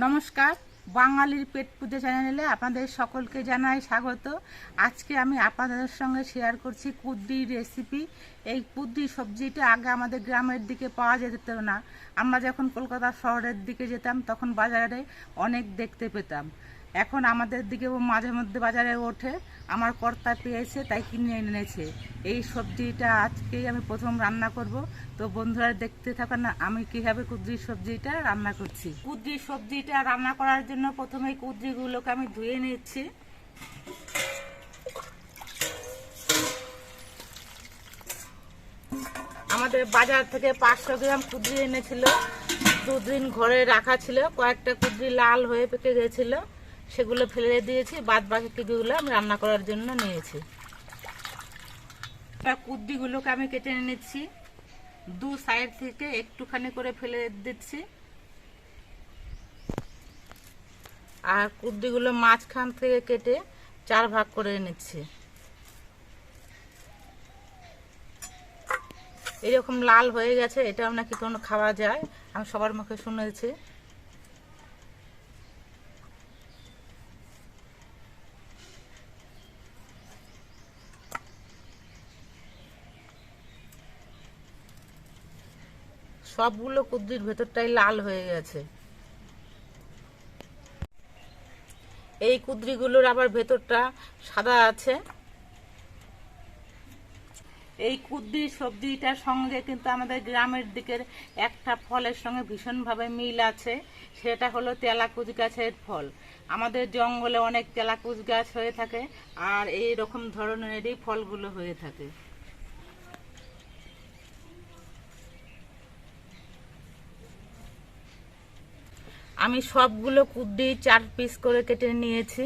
নমস্কার, বাঙালির পেট পুজো চ্যানেলে আপনাদের সকলকে জানাই স্বাগত। আজকে আমি আপনাদের সঙ্গে শেয়ার করছি কুদ্রির রেসিপি। এই কুদ্রি সবজিটা আগে আমাদের গ্রামের দিকে পাওয়া যেত না। আমরা যখন কলকাতা শহরের দিকে যেতাম তখন বাজারে অনেক দেখতে পেতাম। এখন আমাদের দিকেও মাঝে মধ্যে বাজারে ওঠে। আমার কর্তা পেয়েছে তাই কিনে এনেছে। এই সবজিটা আজকেই আমি প্রথম রান্না করব। তো বন্ধুরা দেখতে থাকুন না আমি কীভাবে কুদ্রির সবজিটা রান্না করছি। কুদ্রির সবজিটা রান্না করার জন্য প্রথমে কুদ্রিগুলোকে আমি ধুয়ে নিচ্ছি। আমাদের বাজার থেকে 500 গ্রাম কুদ্রি এনেছিল। দুদিন ঘরে রাখা ছিল, কয়েকটা কুদ্রি লাল হয়ে পেকে গেছিল, সেগুলো ফেলে দিয়েছি। বাদ বাকিগুলো আমি রান্না করার জন্য নিয়েছি। কুদ্রিগুলোকে আমি কেটে নিচ্ছি, দু সাইড থেকে একটুখানি করে ফেলে দিচ্ছি। আর কুদ্রিগুলো মাঝখান থেকে কেটে 4 ভাগ করে নিচ্ছি। এরকম লাল হয়ে গেছে, এটাও নাকি কোনো খাওয়া যায়, আমি সবার মুখে শুনেছি। সবগুলো কুদ্রির ভেতরটাই লাল হয়ে গেছে। এই কুদ্রিগুলোর আবার ভেতরটা সাদা আছে। এই কুদ্রির সবজিটার সঙ্গে কিন্তু আমাদের গ্রামের দিকের একটা ফলের সঙ্গে ভীষণভাবে মিল আছে, সেটা হলো তেলাকুচ গাছের ফল। আমাদের জঙ্গলে অনেক তেলাকুচ গাছ হয়ে থাকে, আর এই রকম ধরনেরই ফলগুলো হয়ে থাকে। আমি সবগুলো কুদ্রি 4 পিস করে কেটে নিয়েছি।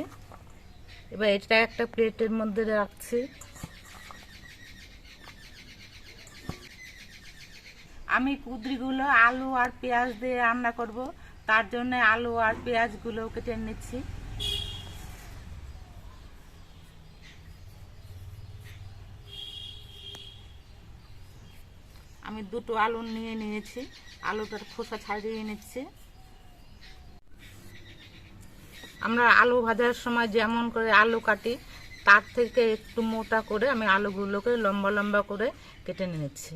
এবার এটা একটা প্লেটের মধ্যে রাখছি। আমি কুদ্রিগুলো আলু আর পেঁয়াজ দিয়ে রান্না করব, তার জন্য আলু আর পেঁয়াজগুলো কেটে নিচ্ছি। আমি 2টো আলু নিয়ে নিয়েছি, আলুটার খোসা ছাড়িয়ে নিচ্ছি। আমরা আলু ভাজার সময় যেমন করে আলু কাটি তার থেকে একটু মোটা করে আমি আলুগুলোকে লম্বা লম্বা করে কেটে নিচ্ছি।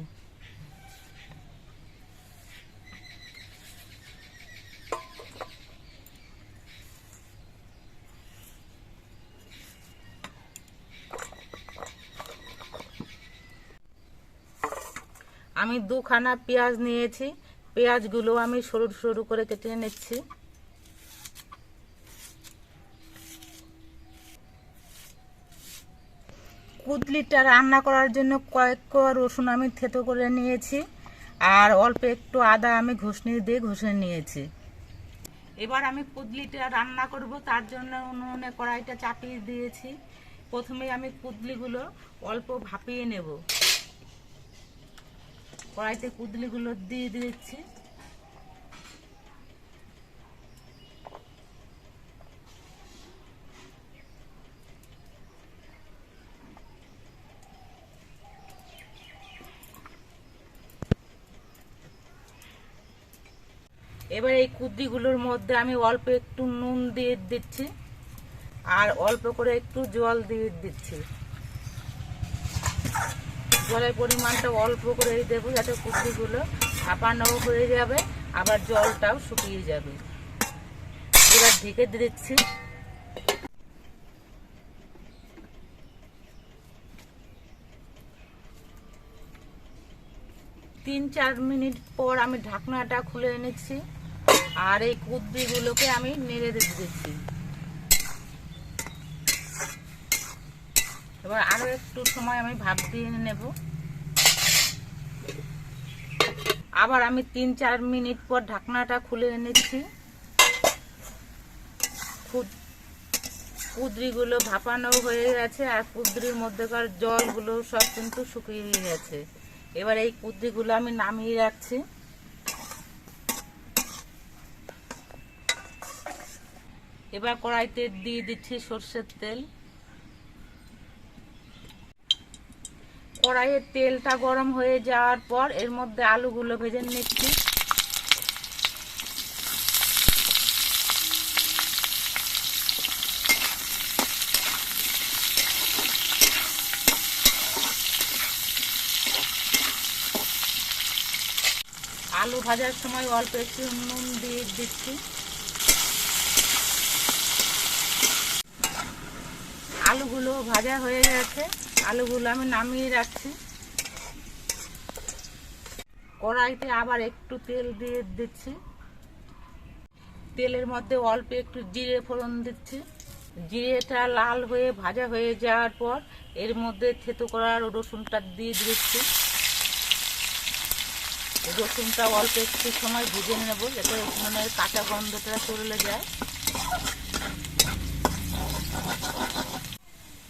আমি 2খানা পেঁয়াজ নিয়েছি, পেঁয়াজগুলো আমি সরু সরু করে কেটে নিচ্ছি। কুদলিটা রান্না করার জন্য কয়েক কোয়া রসুন আমি থেতো করে নিয়েছি, আর অল্প একটু আদা আমি ঘষনি দিয়ে ঘষে নিয়েছি। এবার আমি কুদলিটা রান্না করব, তার জন্য উনুনে কড়াইটা চাপিয়ে দিয়েছি। প্রথমে আমি কুদলিগুলো অল্প ভাপিয়ে নেব। কড়াইতে কুদলিগুলো দিয়ে দিচ্ছি। এবার এই কুদ্রিগুলোর মধ্যে আমি অল্প একটু নুন দিয়ে দিচ্ছি, আর অল্প করে একটু জল দিয়ে দিচ্ছি। জলের পরিমাণটা অল্প করে দেবো, যাতে কুদ্রিগুলো ভাপানো হয়ে যাবে, আবার জলটাও শুকিয়ে যাবে। এবার ঢেকে দিচ্ছি। 3-4 মিনিট পর আমি ঢাকনাটা খুলে এনেছি, আর এই কুদ্রিগুলোকে আমি নেড়ে দিচ্ছি। এবার আরো একটু সময় আমি ভাপ দিয়ে নেব। আবার আমি 3-4 মিনিট পর ঢাকনাটা খুলে এনেছি। কুদ্রিগুলো ভাপানো হয়ে গেছে, আর কুদ্রির মধ্যেকার জলগুলো সব কিন্তু শুকিয়ে গেছে। এবার এই কুদ্রিগুলো আমি নামিয়ে রাখছি। এবার কড়াইতে দিয়ে দিচ্ছি সরষের তেল। কড়াইয়ের তেলটা গরম হয়ে যাওয়ার পর এর মধ্যে আলুগুলো ভেজে নিচ্ছি। ভাজার সময় অল্প একটু নুন দিয়ে দিচ্ছি। আলুগুলো ভাজা হয়ে গেছে, আলুগুলো আমি নামিয়ে রাখছি। কড়াইতে আবার একটু তেল দিয়ে দিচ্ছি। তেলের মধ্যে অল্প একটু জিরে ফোড়ন দিচ্ছি। জিরেটা লাল হয়ে ভাজা হয়ে যাওয়ার পর এর মধ্যে থেতো করা রসুনটা দিয়ে দিচ্ছি। রসুনটা অল্প একটু সময় ভেজে নেব যাতে রসুনের কাঁচা গন্ধটা চলে যায়।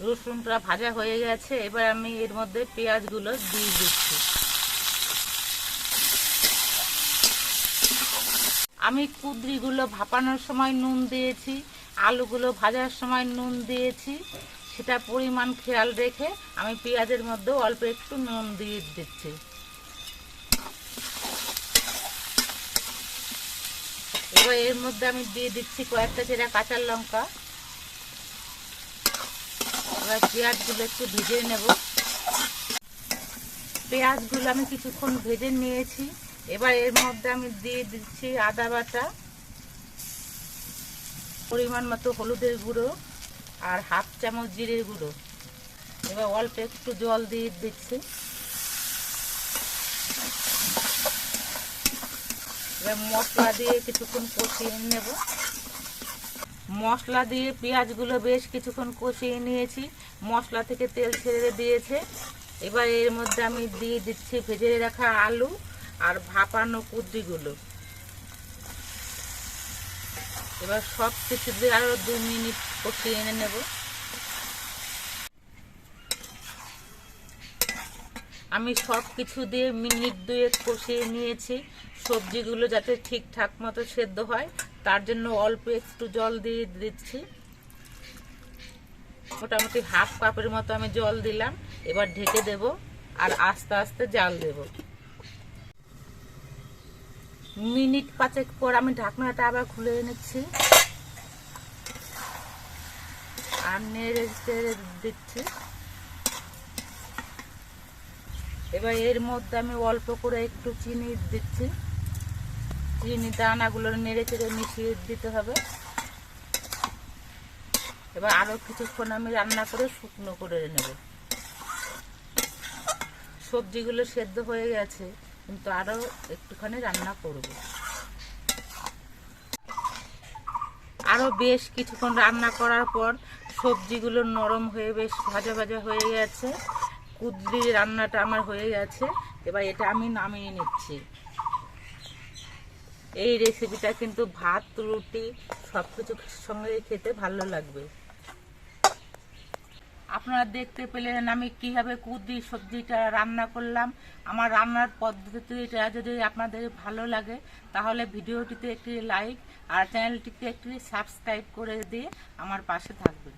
রসুনটা ভাজা হয়ে গেছে, এবার আমি এর মধ্যে পেঁয়াজগুলো দিয়ে দিচ্ছি। আমি কুঁদরিগুলো ভাপানোর সময় নুন দিয়েছি, আলুগুলো ভাজার সময় নুন দিয়েছি, সেটা পরিমাণ খেয়াল রেখে আমি পেঁয়াজের মধ্যেও অল্প একটু নুন দিয়ে দিচ্ছি। এবার এর মধ্যে আমি দিয়ে দিচ্ছি কয়েকটা চেরা কাঁচা লঙ্কা। এবার পেঁয়াজগুলো একটু ভেজে নেব। পেঁয়াজগুলো আমি কিছুক্ষণ ভেজে নিয়েছি। এবার এর মধ্যে আমি দিয়ে দিচ্ছি আদা বাটা, পরিমাণ মতো হলুদের গুঁড়ো আর হাফ চামচ জিরের গুঁড়ো। এবার অল্প একটু জল দিয়ে দিচ্ছি। এবার মশলা দিয়ে কিছুক্ষণ কষিয়ে নেব। মশলা দিয়ে পেঁয়াজগুলো বেশ কিছুক্ষণ কষিয়ে নিয়েছি, মশলা থেকে তেল ছেড়ে দিয়েছে। এবার এর মধ্যে আমি দিয়ে দিচ্ছি ভেজে রাখা আলু আর ভাপানো কুঁদরিগুলো। এবার সব কিছু দিয়ে আরো 2 মিনিট কষিয়ে নেব। আমি সব কিছু দিয়ে মিনিট 2 কষিয়ে নিয়েছি। সবজিগুলো যাতে ঠিকঠাক মতো সেদ্ধ হয় তার জন্য অল্প একটু জল দিয়ে দিচ্ছি। মোটামুটি হাফ কাপের মতো আমি জল দিলাম। এবার ঢেকে দেব আর আস্তে আস্তে জাল দেব। মিনিট 5 পর আমি ঢাকনাটা আবার খুলে নিচ্ছি আর নেড়ে দিচ্ছি। এবার এর মধ্যে আমি অল্প করে একটু চিনি দিচ্ছি। চিনি দানাগুলো নেড়ে চেড়ে মিশিয়ে দিতে হবে। এবার আরো কিছুক্ষণ আমি রান্না করে শুকনো করে নেব। সবজিগুলো সেদ্ধ হয়ে গেছে, কিন্তু আরো একটুখানি রান্না করব। আরো বেশ কিছুক্ষণ রান্না করার পর সবজিগুলো নরম হয়ে বেশ ভাজা ভাজা হয়ে গেছে। কুঁদরি রান্নাটা আমার হয়ে গেছে। এবার এটা আমি নামিয়ে নিচ্ছি। এই রেসিপিটা কিন্তু ভাত, রুটি সবকিছুর সঙ্গে খেতে ভালো লাগবে। আপনারা দেখতে পেলেন আমি কিভাবে কুঁদরি সবজিটা রান্না করলাম। আমার রান্নার পদ্ধতিটা যদি আপনাদের ভালো লাগে তাহলে ভিডিওটিতে একটি লাইক আর চ্যানেলটিকে একটি সাবস্ক্রাইব করে দিয়ে আমার পাশে থাকবেন।